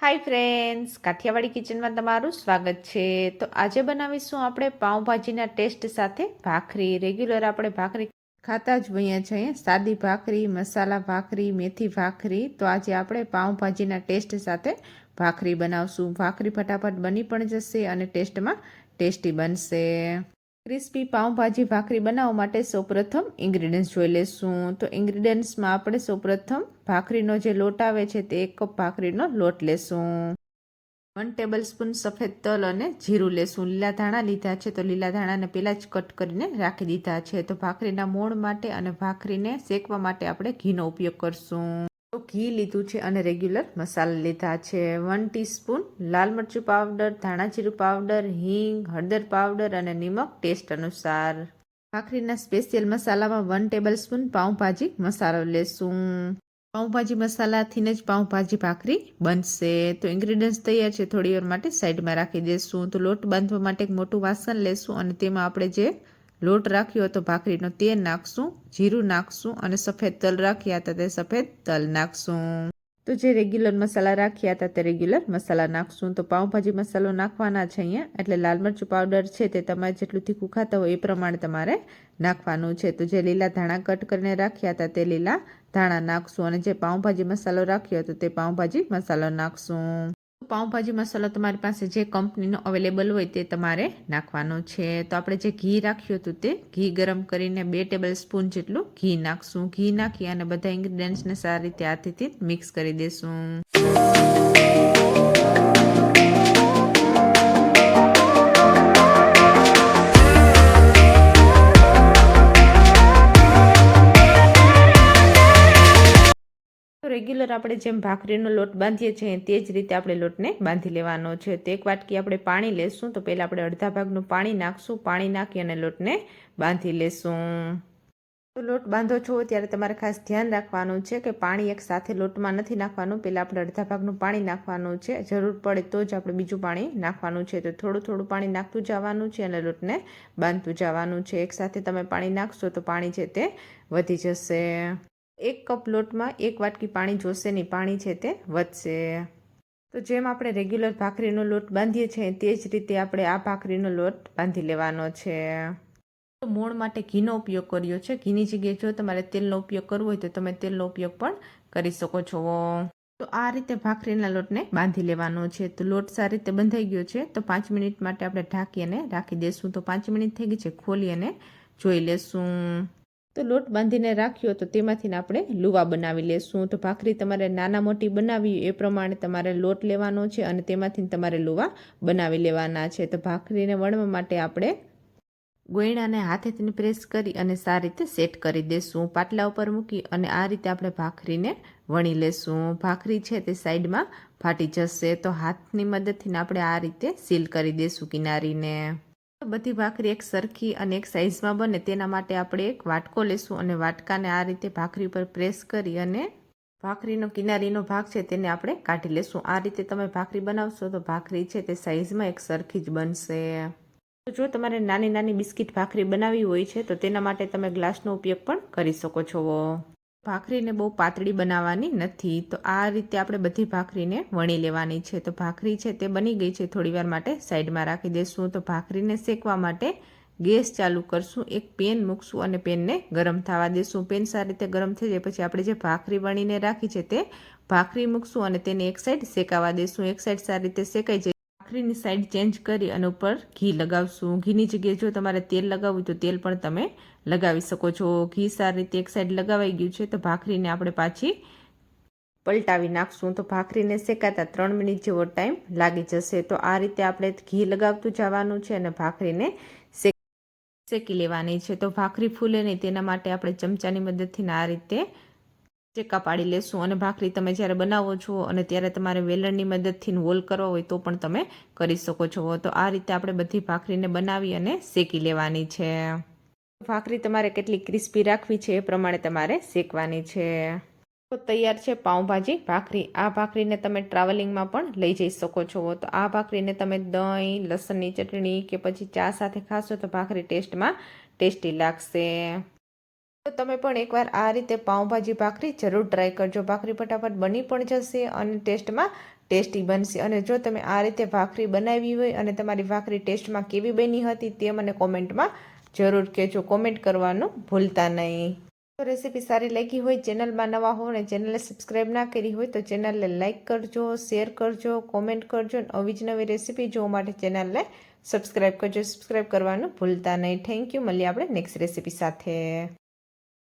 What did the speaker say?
Hi friends, Kathiawadi કિચનમાં તમારું સ્વાગત છે. તો આજે બનાવીશું આપણે પાઉંભાજીના ટેસ્ટ સાથે ભાખરી. રેગ્યુલર આપણે ભાખરી ખાતા જ હોઈએ છીએ, સાદી ભાખરી, મસાલા ભાખરી, મેથી ભાખરી. તો આજે આપણે પાઉંભાજીના ટેસ્ટ સાથે ભાખરી બનાવશું. ભાખરી ફટાફટ બની પણ જશે અને ટેસ્ટમાં ટેસ્ટી બનશે. ક્રિસ્પી પાઉંભાજી ભાખરી બનાવવા માટે સૌપ્રથમ ઇન્ગ્રીડિયન્ટ્સ જોઈ લેશું. તો ઇન્ગ્રીડિયન્ટ્સમાં આપણે સૌપ્રથમ ભાખરીનો જે લોટ આવે છે તે 1 કપ ભાખરીનો લોટ લેશું. 1 ટેબલ સ્પૂન સફેદ તલ અને જીરું લેશું. લીલા ધાણા લીધા છે તો લીલા ધાણાને પહેલાં જ કટ કરીને રાખી દીધા છે. તો ભાખરીના મોણ માટે અને ભાખરીને શેકવા માટે આપણે ઘીનો ઉપયોગ કરશું. તો ઘી લીધું છે અને રેગ્યુલર મસાલા લીધા છે. 1 ટીસ્પૂન લાલ મરચું પાવડર, ધાણા જીરું પાવડર, હિંગ, હળદર પાવડર અને નિમક ટેસ્ટ અનુસાર. ભાખરીના સ્પેશિયલ મસાલામાં 1 ટેબલ સ્પૂન પાઉંભાજી મસાલો લેશું. પાઉંભાજી મસાલાથી જ પાઉંભાજી ભાખરી બનશે. તો ઇન્ગ્રીડિયન્ટ્સ તૈયાર છે, થોડી વાર માટે સાઈડમાં રાખી દેશું. તો લોટ બાંધવા માટે એક મોટું વાસણ લેશું અને તેમાં આપણે જે લોટ રાખ્યો હતો ભાખરીનો તે નાખશું, જીરું નાખશું અને સફેદ તલ રાખ્યા હતા તે સફેદ તલ નાખશું. તો જે રેગ્યુલર મસાલા રાખ્યા હતા તે રેગ્યુલર મસાલા નાખશું. તો પાઉંભાજી મસાલો નાખવાના છે અહીંયા, એટલે લાલ મરચું પાવડર છે તે તમારે જેટલું તીખું ખાતા હોય એ પ્રમાણે તમારે નાખવાનું છે. તો જે લીલા ધાણા કટ કરીને રાખ્યા હતા તે લીલા ધાણા નાખશું અને જે પાઉંભાજી મસાલો રાખ્યો હતો તે પાઉંભાજી મસાલો નાખશું. પાઉંભાજી મસાલો તમારી પાસે જે કંપનીનો અવેલેબલ હોય તે તમારે નાખવાનો છે. તો આપણે જે ઘી રાખ્યું હતું તે ઘી ગરમ કરીને 2 ટેબલ સ્પૂન જેટલું ઘી નાખશું. ઘી નાખી અને બધા ઇન્ગ્રીડિયન્ટ્સને સારી રીતે હાથેથી મિક્સ કરી દેશું. રેગ્યુલર આપણે જેમ ભાખરીનો લોટ બાંધીએ છીએ તે જ રીતે આપણે લોટને બાંધી લેવાનો છે. તો 1 વાટકી આપણે પાણી લેશું. તો પહેલાં આપણે અડધા ભાગનું પાણી નાખશું. પાણી નાખી અને લોટને બાંધી લેશું. તો લોટ બાંધો છો ત્યારે તમારે ખાસ ધ્યાન રાખવાનું છે કે પાણી એક સાથે લોટમાં નથી નાખવાનું. પહેલાં આપણે અડધા ભાગનું પાણી નાખવાનું છે. જરૂર પડે તો જ આપણે બીજું પાણી નાખવાનું છે. તો થોડું થોડું પાણી નાખતું જવાનું છે અને લોટને બાંધતું જવાનું છે. એકસાથે તમે પાણી નાખશો તો પાણી છે તે વધી જશે. 1 કપ લોટમાં 1 વાટકી પાણી જોશે નહીં, પાણી છે તે વધશે. તો જેમ આપણે રેગ્યુલર ભાખરીનો લોટ બાંધીએ છીએ તે જ રીતે આપણે આ ભાખરીનો લોટ બાંધી લેવાનો છે. તો મોણ માટે ઘીનો ઉપયોગ કર્યો છે. ઘીની જગ્યાએ જો તમારે તેલનો ઉપયોગ કરવો હોય તો તમે તેલનો ઉપયોગ પણ કરી શકો છો. તો આ રીતે ભાખરીના લોટને બાંધી લેવાનો છે. તો લોટ સારી રીતે બંધાઈ ગયો છે. તો 5 મિનિટ માટે આપણે ઢાંકી અને રાખી દઈશું. તો 5 મિનિટ થઈ ગઈ છે, ખોલી અને જોઈ લેશું. તો લોટ બાંધીને રાખ્યો તો તેમાંથી આપણે લુવા બનાવી લેશું. તો ભાખરી તમારે નાના મોટી બનાવી એ પ્રમાણે તમારે લોટ લેવાનો છે અને તેમાંથી તમારે લુવા બનાવી લેવાના છે. તો ભાખરીને વણવા માટે આપણે ગોયણાને હાથેથી પ્રેસ કરી અને સારી રીતે સેટ કરી દેશું. પાટલા ઉપર મૂકી અને આ રીતે આપણે ભાખરીને વણી લેશું. ભાખરી છે તે સાઈડમાં ફાટી જશે તો હાથની મદદથી આપણે આ રીતે સીલ કરી દેશું કિનારીને. બધી ભાખરી એક સરખી અને એક સાઈઝમાં બને તેના માટે આપણે એક વાટકો લેશું અને વાટકાને આ રીતે ભાખરી ઉપર પ્રેસ કરી અને ભાખરીનો કિનારીનો ભાગ છે તેને આપણે કાઢી લેશું. આ રીતે તમે ભાખરી બનાવશો તો ભાખરી છે તે સાઈઝમાં એક સરખી જ બનશે. તો જો તમારે નાની નાની બિસ્કિટ ભાખરી બનાવવી હોય છે તો તેના માટે તમે ગ્લાસનો ઉપયોગ પણ કરી શકો છો. ભાખરીને બહુ પાતળી બનાવવાની નથી. તો આ રીતે આપણે બધી ભાખરીને વણી લેવાની છે. તો ભાખરી છે તે બની ગઈ છે, થોડી વાર માટે સાઈડમાં રાખી દઈશું. તો ભાખરીને શેકવા માટે ગેસ ચાલુ કરશું, એક પેન મૂકશું અને પેનને ગરમ થવા દઈશું. પેન સારી રીતે ગરમ થઈ જાય પછી આપણે જે ભાખરી વણીને રાખી છે તે ભાખરી મૂકશું અને તેને એક સાઈડ શેકાવા દઈશું. એક સાઈડ સારી રીતે શેકાઈ જાય ભાખરીની સાઈડ ચેન્જ કરી અને ઉપર ઘી લગાવશું. ઘીની જગ્યાએ જો તમારે તેલ લગાવવું તો તેલ પણ તમે લગાવી શકો છો. ઘી સારી રીતે એક સાઈડ લગાવાઈ ગયું છે તો ભાખરીને આપણે પાછી પલટાવી નાખશું. તો ભાખરીને શેકાતા 3 મિનિટ જેવો ટાઈમ લાગી જશે. તો આ રીતે આપણે ઘી લગાવતું જવાનું છે અને ભાખરીને શેકી લેવાની છે. તો ભાખરી ફૂલે નહીં તેના માટે આપણે ચમચાની મદદથી આ રીતે ચેકા પાડી લેશું. અને ભાખરી તમે જ્યારે બનાવો છો અને ત્યારે તમારે વેલણની મદદથી હોલ કરવા હોય તો પણ તમે કરી શકો છો. તો આ રીતે આપણે બધી ભાખરીને બનાવી અને શેકી લેવાની છે. ભાખરી તમારે કેટલી ક્રિસ્પી રાખવી છે એ પ્રમાણે તમારે શેકવાની છે. તો તૈયાર છે પાઉંભાજી ભાખરી. આ ભાખરીને તમે ટ્રાવેલિંગમાં પણ લઈ જઈ શકો છો. તો આ ભાખરીને તમે દહીં, લસણની ચટણી કે પછી ચા સાથે ખાશો તો ભાખરી ટેસ્ટમાં ટેસ્ટી લાગશે. તો તમે પણ એકવાર આ રીતે પાઉંભાજી ભાખરી જરૂર ટ્રાય કરજો. ભાખરી ફટાફટ બની પણ જશે અને ટેસ્ટમાં ટેસ્ટી બનશે. અને જો તમે આ રીતે ભાખરી બનાવી હોય અને તમારી ભાખરી ટેસ્ટમાં કેવી બની હતી તે મને કોમેન્ટમાં જરૂર કહેજો. કોમેન્ટ કરવાનું ભૂલતા નહીં. તો રેસીપી સારી લાગી હોય, ચેનલમાં નવા હો અને ચેનલને સબસ્ક્રાઈબ ના કરી હોય તો ચેનલને લાઇક કરજો, શેર કરજો, કોમેન્ટ કરજો અને આવી જ નવી રેસીપી જોવા માટે ચેનલને સબસ્ક્રાઈબ કરજો. સબસ્ક્રાઈબ કરવાનું ભૂલતા નહીં. Thank you. મળીએ આપણે નેક્સ્ટ રેસીપી સાથે.